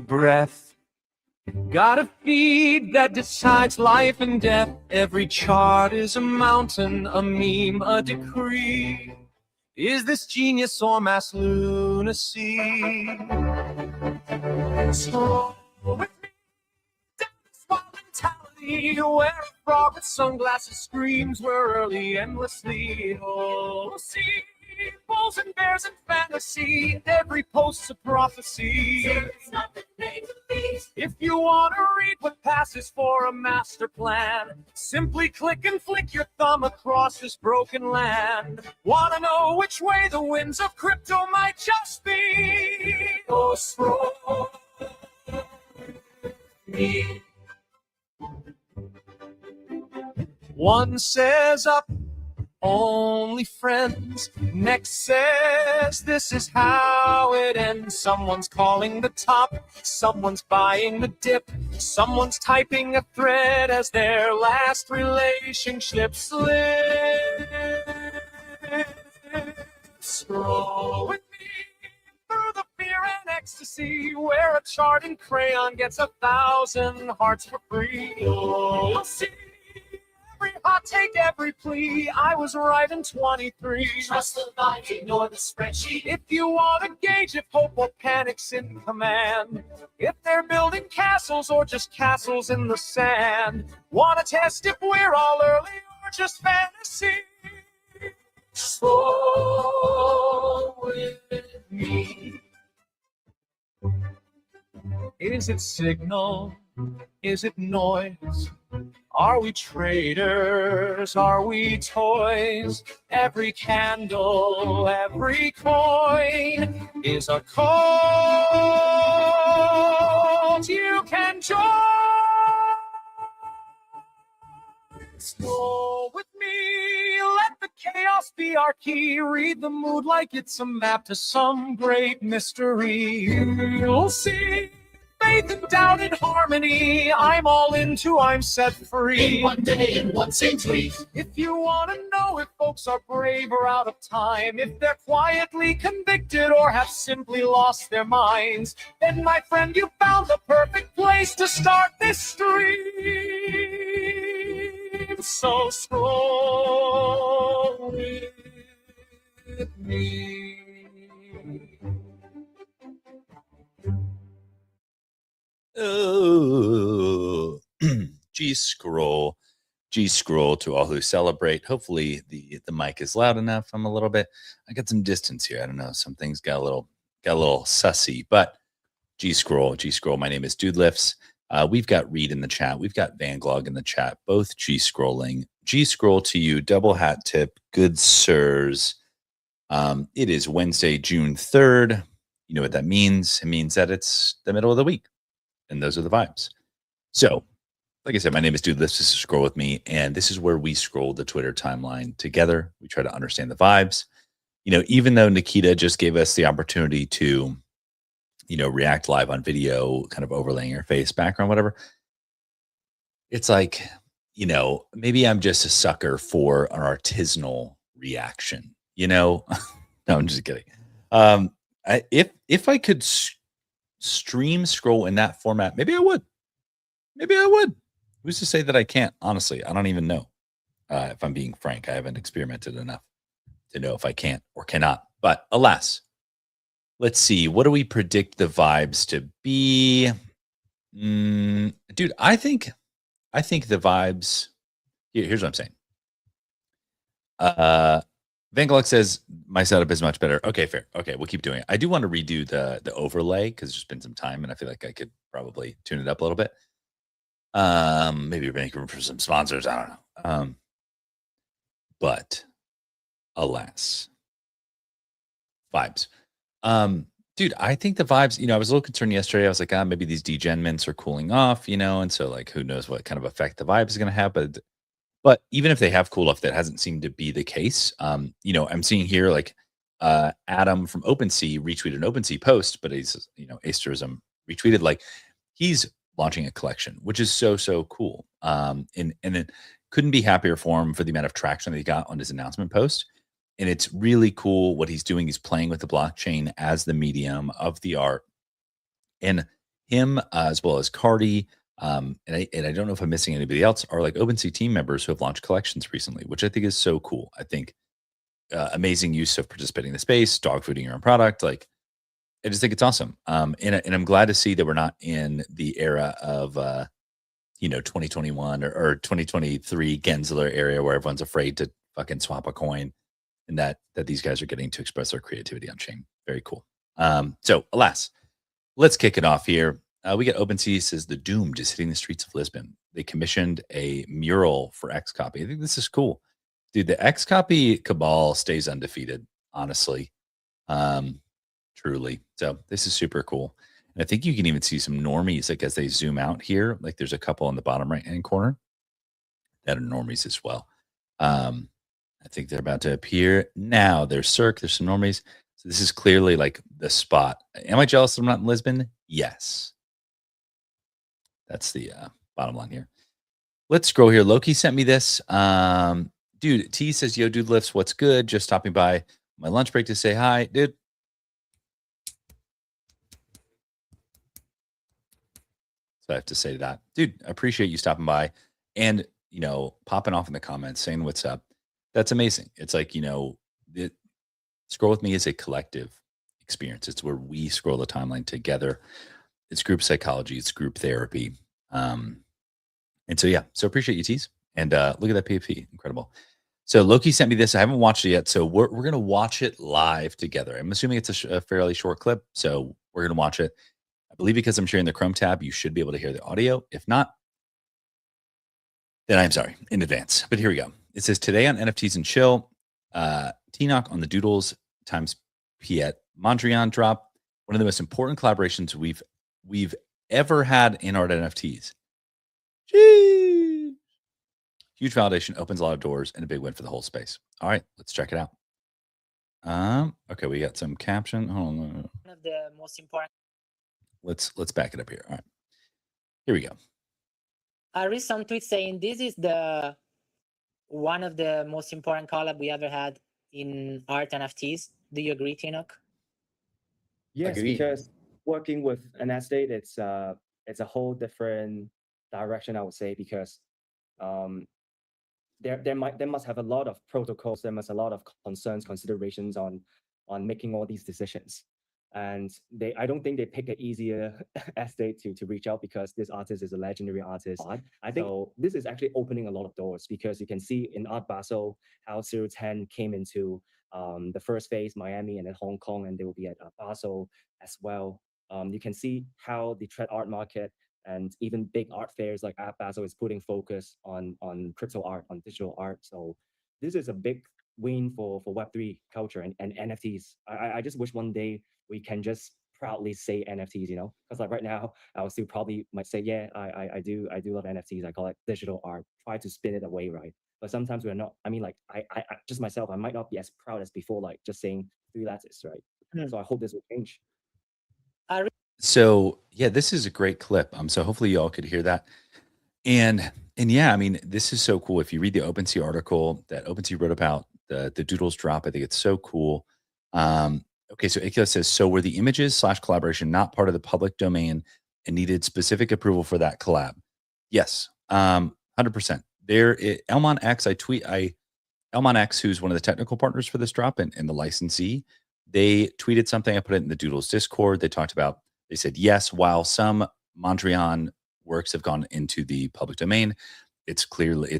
breath. Got a feed that decides life and death. Every chart is a mountain, a meme, a decree. Is this genius or mass lunacy? So with me, down this wild mentality, where a frog with sunglasses screams, we're early endlessly. Oh, see, bulls and bears and fantasy, every post's a prophecy. There's nothing made to be. If you want to read what passes for a master plan, simply click and flick your thumb across this broken land. Want to know which way the winds of crypto might just be? Oh, scroll me. One says up, only friends. Next says this is how it ends. Someone's calling the top, someone's buying the dip, someone's typing a thread as their last relationship slips. Scroll with me through the fear and ecstasy, where a chart in crayon gets 1,000 hearts for free. You'll see every hot take, every plea. I was right in 23. Trust the line, ignore the spreadsheet. If you want to gauge if hope or panic's in command, if they're building castles or just castles in the sand, want to test if we're all early or just fantasy? Slow with me. Is it signal? Is it noise? Are we traitors? Are we toys? Every candle, every coin is a cult you can join. Go with me, let the chaos be our key. Read the mood like it's a map to some great mystery. You'll see faith and doubt and harmony. I'm all into, I'm set free. In one day, in one same tweet. If you want to know if folks are brave or out of time, if they're quietly convicted or have simply lost their minds, then my friend, you found the perfect place to start this stream. So scroll with me. Oh, G-scroll to all who celebrate. Hopefully the mic is loud enough. I got some distance here. I don't know. Some things got a little sussy, but G-scroll. My name is Dude Lifts. We've got Reed in the chat. We've got Vanglog in the chat, both G-scrolling. G-scroll to you, double hat tip, good sirs. It is Wednesday, June 3rd. You know what that means? It means that it's the middle of the week. And those are the vibes. So, like I said, my name is Dude Lifts. This is Scroll With Me. And this is where we scroll the Twitter timeline together. We try to understand the vibes. You know, even though Nikita just gave us the opportunity to, you know, react live on video, kind of overlaying her face, background, whatever. It's like, you know, maybe I'm just a sucker for an artisanal reaction, you know? No, I'm just kidding. If I could stream scroll in that format, maybe I would. Who's to say that I can't? Honestly, I don't even know. If I'm being frank, I haven't experimented enough to know if I can or cannot. But alas, let's see. What do we predict the vibes to be? Dude, I think the vibes. Here's what I'm saying. Van Gogh says my setup is much better. Okay, fair. Okay, we'll keep doing it. I do want to redo the overlay because there's been some time, and I feel like I could probably tune it up a little bit. Maybe make room for some sponsors. I don't know. But alas, vibes. Dude, I think the vibes. You know, I was a little concerned yesterday. I was like, maybe these degen mints are cooling off. You know, and so like, who knows what kind of effect the vibes is going to have, But even if they have cooled off, that hasn't seemed to be the case. You know, I'm seeing here like Adam from OpenSea retweeted an OpenSea post, but he's, you know, Asterism retweeted like he's launching a collection, which is so cool. And it couldn't be happier for him for the amount of traction that he got on his announcement post. And it's really cool what he's doing. He's playing with the blockchain as the medium of the art. And him as well as Cardi, and I don't know if I'm missing anybody else, are like OpenSea team members who have launched collections recently, which I think is so cool. I think amazing use of participating in the space, dog fooding your own product. Like, I just think it's awesome. And I'm glad to see that we're not in the era of 2021 or 2023 Gensler area where everyone's afraid to fucking swap a coin, and that these guys are getting to express their creativity on chain. Very cool. So alas, let's kick it off here. We got OpenSea says the doomed is hitting the streets of Lisbon. They commissioned a mural for Xcopy. I think this is cool. Dude, the Xcopy cabal stays undefeated, honestly. Truly. So this is super cool. And I think you can even see some normies, like as they zoom out here, like there's a couple in the bottom right hand corner that are normies as well. I think they're about to appear now. There's Cirque, there's some normies. So this is clearly like the spot. Am I jealous that I'm not in Lisbon? Yes. That's the bottom line here. Let's scroll here. Loki sent me this. Dude, T says, yo, dude lifts, what's good? Just stopping by my lunch break to say hi. Dude. So I have to say to that. Dude, I appreciate you stopping by and, popping off in the comments, saying what's up. That's amazing. It's like, Scroll With Me is a collective experience. It's where we scroll the timeline together. It's group psychology. It's group therapy. And so, yeah, so appreciate you, Tease. And look at that PFP. Incredible. So Loki sent me this. I haven't watched it yet. So we're going to watch it live together. I'm assuming it's a fairly short clip. So we're going to watch it. I believe because I'm sharing the Chrome tab, you should be able to hear the audio. If not, then I'm sorry in advance. But here we go. It says today on NFTs and Chill, T-Knock on the Doodles times Piet Mondrian drop. One of the most important collaborations we've ever had in art NFTs. Jeez. Huge validation, opens a lot of doors, and a big win for the whole space. All right, let's check it out. Okay, we got some caption. Hold on. One of the most important. Let's back it up here. All right, here we go. I read some tweets saying this is the one of the most important collab we ever had in art NFTs. Do you agree, Tinock? Yes, Agree. because working with an estate, it's a whole different direction, I would say, because there must have a lot of protocols, there must a lot of concerns, considerations on making all these decisions. And I don't think they pick an easier estate to reach out, because this artist is a legendary artist. I think this is actually opening a lot of doors, because you can see in Art Basel how 010 came into the first phase, Miami and then Hong Kong, and they will be at Basel as well. You can see how the trad art market and even big art fairs like Art Basel is putting focus on crypto art, on digital art. So this is a big win for Web3 culture and NFTs. I just wish one day we can just proudly say NFTs, because like right now I would still probably might say, yeah, I do love NFTs. I call it digital art. Try to spin it away, right? But sometimes we're not. I mean, like I just myself, I might not be as proud as before, like just saying 3 letters, right? So I hope this will change. So yeah, this is a great clip. So hopefully y'all could hear that. And yeah, I mean, this is so cool. If you read the OpenSea article that OpenSea wrote about the Doodles drop, I think it's so cool. Okay, so Ikea says, so were the images / collaboration not part of the public domain and needed specific approval for that collab? Yes, 100%. Elmon X, Elmon X, who's one of the technical partners for this drop and the licensee, they tweeted something. I put it in the Doodles Discord. They said, yes, while some Mondrian works have gone into the public domain, it's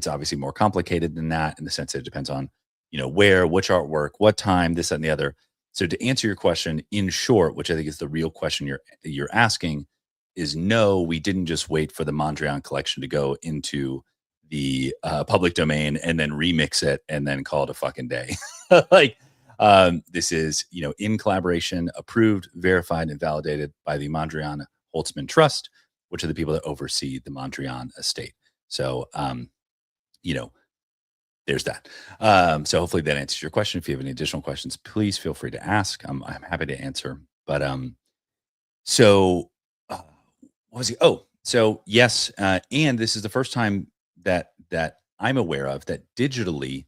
obviously more complicated than that, in the sense that it depends on, where, which artwork, what time, this, that, and the other. So to answer your question, in short, which I think is the real question you're asking, is no, we didn't just wait for the Mondrian collection to go into the public domain and then remix it and then call it a fucking day. This is, in collaboration, approved, verified, and validated by the Mondrian Holtzman Trust, which are the people that oversee the Mondrian estate. So, there's that. So hopefully that answers your question. If you have any additional questions, please feel free to ask. I'm happy to answer. But what was he? Oh, so yes, and this is the first time that I'm aware of that digitally.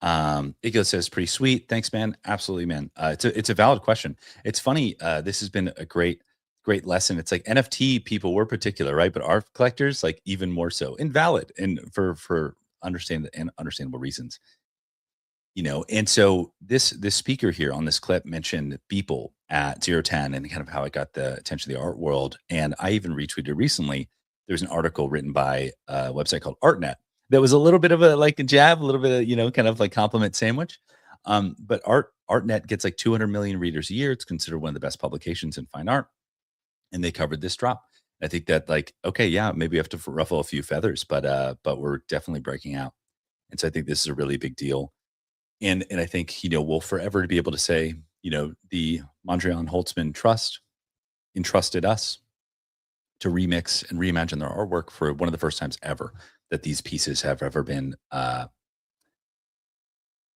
Igo says, pretty sweet. Thanks, man. Absolutely, man. It's a valid question. It's funny. This has been a great great lesson. It's like NFT people were particular, right? But art collectors, like even more so, invalid and for understandable reasons. And so this speaker here on this clip mentioned Beeple at 010 and kind of how it got the attention of the art world. And I even retweeted recently. There's an article written by a website called ArtNet that was a little bit of a jab, a little bit of, kind of like compliment sandwich. But ArtNet gets like 200 million readers a year. It's considered one of the best publications in fine art. And they covered this drop. I think that okay, yeah, maybe we have to ruffle a few feathers, but we're definitely breaking out. And so I think this is a really big deal. And I think, we'll forever be able to say, the Mondrian Holtzman Trust entrusted us to remix and reimagine their artwork for one of the first times ever that these pieces have ever been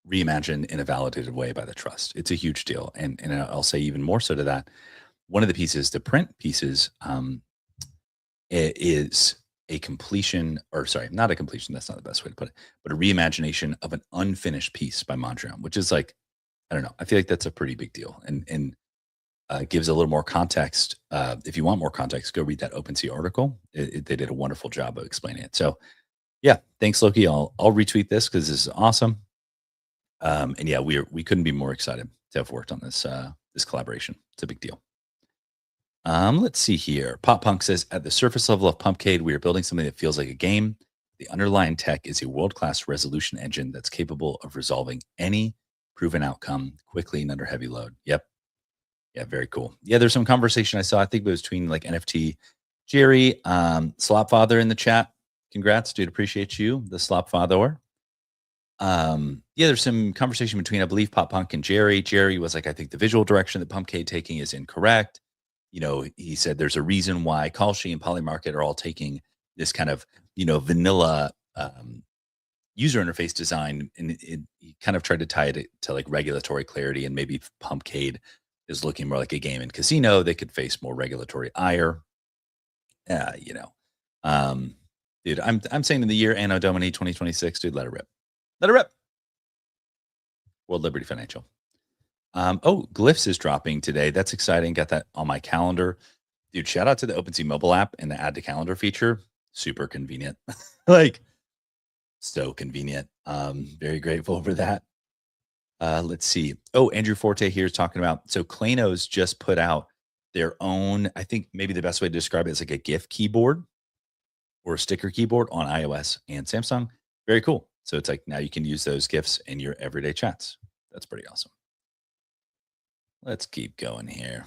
reimagined in a validated way by the trust. It's a huge deal. And I'll say even more so to that, one of the pieces, the print pieces, is a completion, or sorry, not a completion. That's not the best way to put it, but a reimagination of an unfinished piece by Mondrian, which is like, I don't know. I feel like that's a pretty big deal and gives a little more context. If you want more context, go read that OpenSea article. They did a wonderful job of explaining it. So yeah, thanks, Loki. I'll retweet this because this is awesome. And yeah, we couldn't be more excited to have worked on this this collaboration. It's a big deal. Let's see here. Pop Punk says, at the surface level of Pumpcade, we are building something that feels like a game. The underlying tech is a world-class resolution engine that's capable of resolving any proven outcome quickly and under heavy load. Yep. Yeah, very cool. Yeah, there's some conversation I saw. I think it was between like NFT Jerry, Slopfather in the chat. Congrats, dude. Appreciate you, the Slopfather. Yeah, there's some conversation between, I believe, Pop Punk and Jerry. Jerry was like, I think the visual direction that Pumpcade taking is incorrect. He said there's a reason why Kalshi and Polymarket are all taking this kind of, vanilla user interface design. And he kind of tried to tie it to like regulatory clarity, and maybe Pumpcade is looking more like a game and casino. They could face more regulatory ire. Dude, I'm saying in the year Anno Domini 2026, dude, let it rip. Let it rip. World Liberty Financial. Glyphs is dropping today. That's exciting. Got that on my calendar. Dude, shout out to the OpenSea mobile app and the add to calendar feature. Super convenient. Like, so convenient. Very grateful for that. Let's see. Andrew Forte here is talking about, so Klainos just put out their own, I think maybe the best way to describe it is like a GIF keyboard or a sticker keyboard on iOS and Samsung. Very cool. So it's like now you can use those GIFs in your everyday chats. That's pretty awesome. Let's keep going here.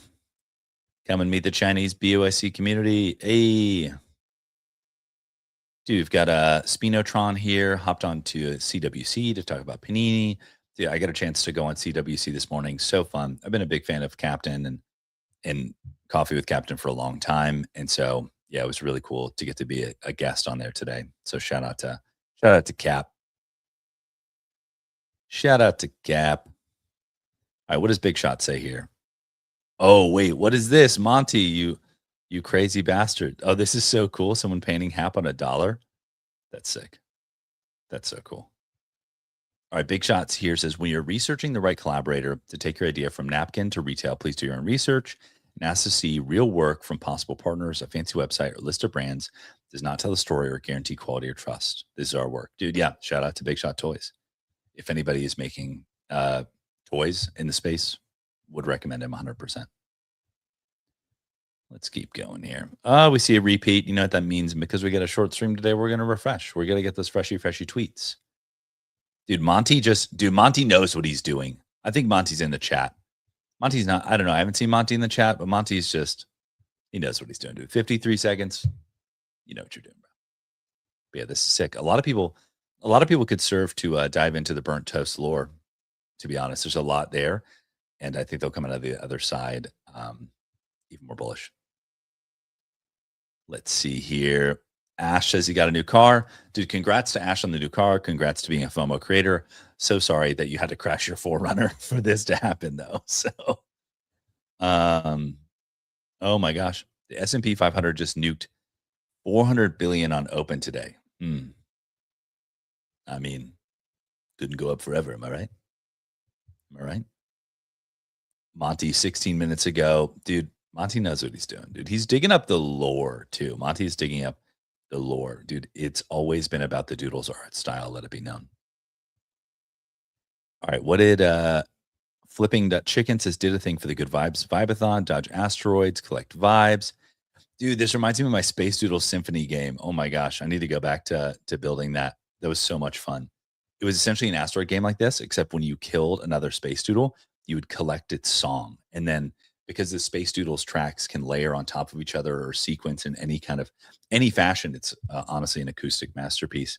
Come and meet the Chinese BOIC community. Hey. Dude, we've got a Spinotron here, hopped on to CWC to talk about Panini. Dude, I got a chance to go on CWC this morning. So fun. I've been a big fan of Captain and Coffee with Captain for a long time. And so, yeah, it was really cool to get to be a guest on there today. So shout out to Cap. Shout out to Cap. All right, what does Big Shot say here? Oh, wait, what is this? Monty, you crazy bastard. Oh, this is so cool. Someone painting Hap on $1. That's sick. That's so cool. All right, Big Shots here says, when you're researching the right collaborator to take your idea from napkin to retail, please do your own research and ask to see real work from possible partners. A fancy website or list of brands does not tell the story or guarantee quality or trust. This is our work. Dude, yeah, shout out to Big Shot Toys. If anybody is making toys in the space, would recommend him 100%. Let's keep going here. We see a repeat. You know what that means? Because we get a short stream today, we're going to refresh. We're going to get those freshy tweets. Dude, Monty knows what he's doing. I think Monty's in the chat. Monty's not, I don't know. I haven't seen Monty in the chat, but Monty's just, he knows what he's doing, dude. 53 seconds. You know what you're doing, bro. But yeah, this is sick. A lot of people could serve to dive into the burnt toast lore. To be honest, there's a lot there. And I think they'll come out of the other side even more bullish. Let's see here. Ash says he got a new car. Dude, congrats to Ash on the new car. Congrats to being a FOMO creator. So sorry that you had to crash your 4Runner for this to happen, though. So, oh my gosh. The S&P 500 just nuked 400 billion on open today. I mean, couldn't go up forever. Am I right? Am I right? Monty, 16 minutes ago. Dude, Monty knows what he's doing, dude. He's digging up the lore too. Monty's digging up the lore, dude. It's always been about the Doodles art style. Let it be known. All right, what did Flipping Chicken says? Did a thing for the Good Vibes Vibathon, dodge asteroids, collect vibes. Dude, this reminds me of my Space Doodle Symphony game. Oh my gosh, I need to go back to building that. That was so much fun. It was essentially an asteroid game like this, except when you killed another Space Doodle, you would collect its song. And then because the Space Doodles tracks can layer on top of each other or sequence in any fashion, it's honestly an acoustic masterpiece.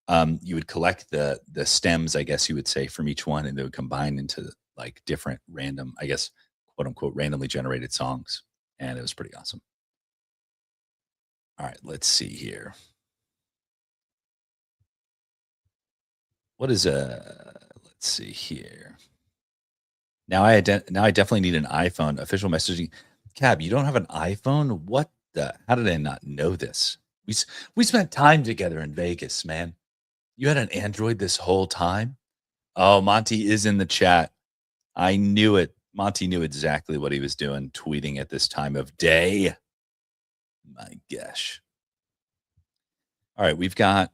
You would collect the stems, I guess you would say, from each one, and they would combine into like different random, I guess, quote unquote, randomly generated songs. And it was pretty awesome. All right, let's see here. What is let's see here. Now I definitely need an iPhone. Official messaging. Cab, you don't have an iPhone? What the? How did I not know this? We spent time together in Vegas, man. You had an Android this whole time? Oh, Monty is in the chat. I knew it. Monty knew exactly what he was doing, tweeting at this time of day. My gosh. All right, we've got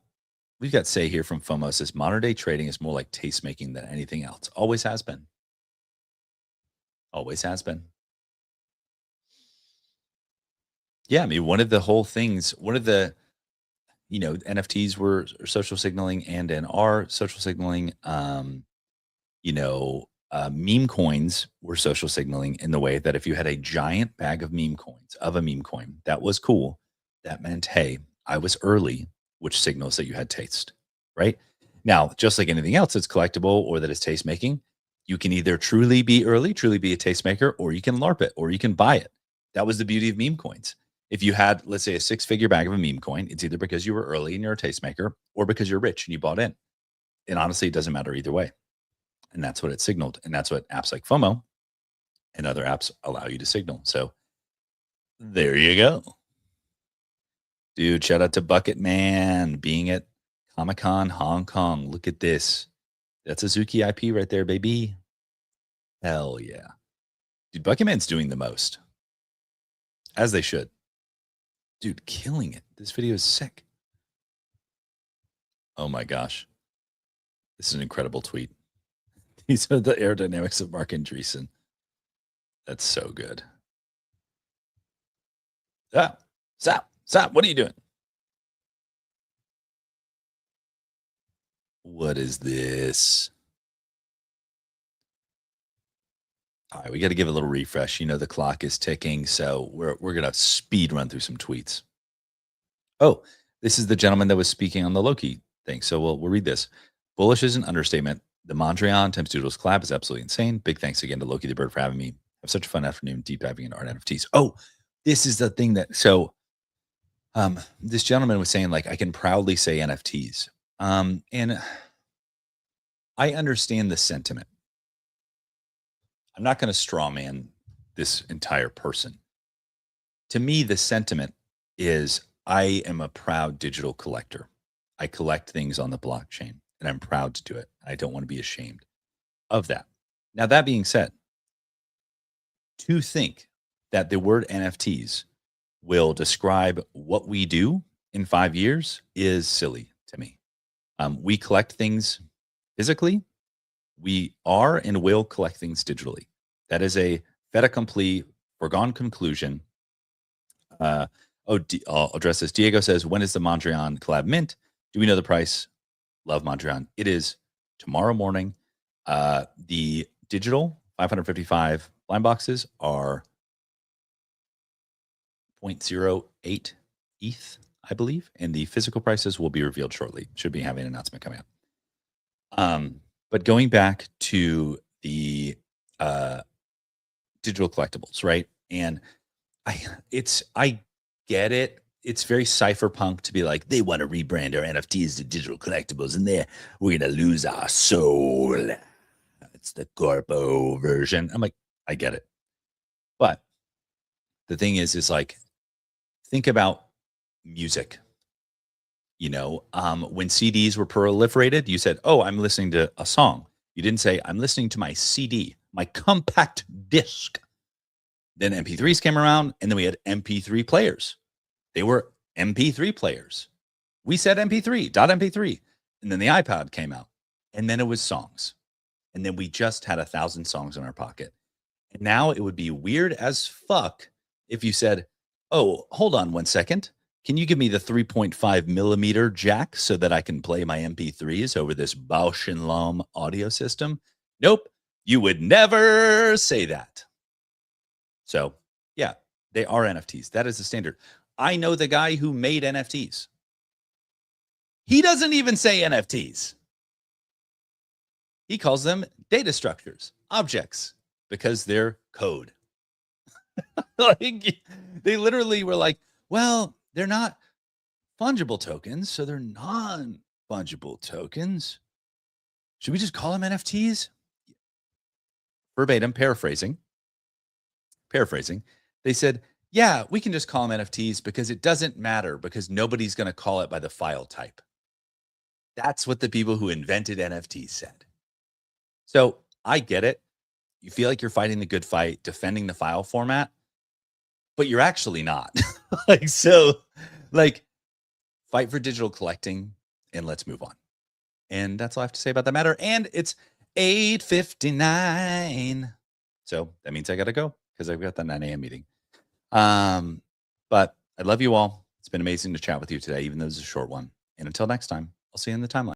Say here from FOMO says modern day trading is more like taste making than anything else. Always has been. Always has been. Yeah, I mean, one of the NFTs were social signaling and are social signaling. Meme coins were social signaling in the way that if you had a giant bag of meme coins of a meme coin, that was cool. That meant, hey, I was early, which signals that you had taste, right? Now, just like anything else that's collectible or that is taste making, you can either truly be early, truly be a tastemaker, or you can LARP it, or you can buy it. That was the beauty of meme coins. If you had, let's say, a 6-figure bag of a meme coin, it's either because you were early and you're a tastemaker, or because you're rich and you bought in. And honestly, it doesn't matter either way. And that's what it signaled. And that's what apps like FOMO and other apps allow you to signal. So there you go. Dude, shout out to Bucket Man being at Comic-Con Hong Kong. Look at this. That's a Zuki IP right there, baby. Hell yeah. Dude, Bucket Man's doing the most. As they should. Dude, killing it. This video is sick. Oh my gosh. This is an incredible tweet. These are the aerodynamics of Mark Andreessen. That's so good. Stop. What are you doing? What is this? All right, we got to give a little refresh. The clock is ticking, so we're gonna speed run through some tweets. Oh, this is the gentleman that was speaking on the Loki thing. So we'll read this. Bullish is an understatement. The Mondrian times Doodles collab is absolutely insane. Big thanks again to Loki the Bird for having me. Have such a fun afternoon deep diving into art NFTs. Oh, this is the thing that this gentleman was saying, like, I can proudly say NFTs. And I understand the sentiment. I'm not going to straw man this entire person. To me, the sentiment is I am a proud digital collector. I collect things on the blockchain and I'm proud to do it. I don't want to be ashamed of that. Now, that being said, to think that the word NFTs will describe what we do in 5 years is silly to me. We collect things physically. We are and will collect things digitally. That is a fait accompli, foregone conclusion. I'll address this. Diego says, when is the Mondrian collab mint? Do we know the price? Love Mondrian. It is tomorrow morning. The digital 555 blind boxes are 0.08 ETH, I believe, and the physical prices will be revealed shortly. Should be having an announcement coming up. But going back to the digital collectibles, right? And I get it. It's very cypherpunk to be like, they want to rebrand our NFTs to digital collectibles, and we're gonna lose our soul. It's the corpo version. I'm like, I get it. But the thing is like, think about music. When CDs were proliferated, you said, oh, I'm listening to a song. You didn't say, I'm listening to my CD, my compact disc Then MP3s came around, and then we had MP3 players. They were MP3 players. We said MP3, .mp3. And then the iPod came out. And then it was songs. And then we just had 1,000 songs in our pocket. And now it would be weird as fuck if you said, oh, hold on 1 second. Can you give me the 3.5 millimeter jack so that I can play my MP3s over this Bausch & Lomb audio system? Nope. You would never say that. So, yeah, they are NFTs. That is the standard. I know the guy who made NFTs. He doesn't even say NFTs. He calls them data structures, objects, because they're code. Like, they literally were like, well, they're not fungible tokens, so they're non-fungible tokens. Should we just call them NFTs? Verbatim, paraphrasing. They said, yeah, we can just call them NFTs because it doesn't matter because nobody's going to call it by the file type. That's what the people who invented NFTs said. So I get it. You feel like you're fighting the good fight, defending the file format, but you're actually not. Fight for digital collecting and let's move on. And that's all I have to say about that matter. And it's 8:59. So that means I got to go because I've got that 9 a.m. meeting. But I love you all. It's been amazing to chat with you today, even though it's a short one. And until next time, I'll see you in the timeline.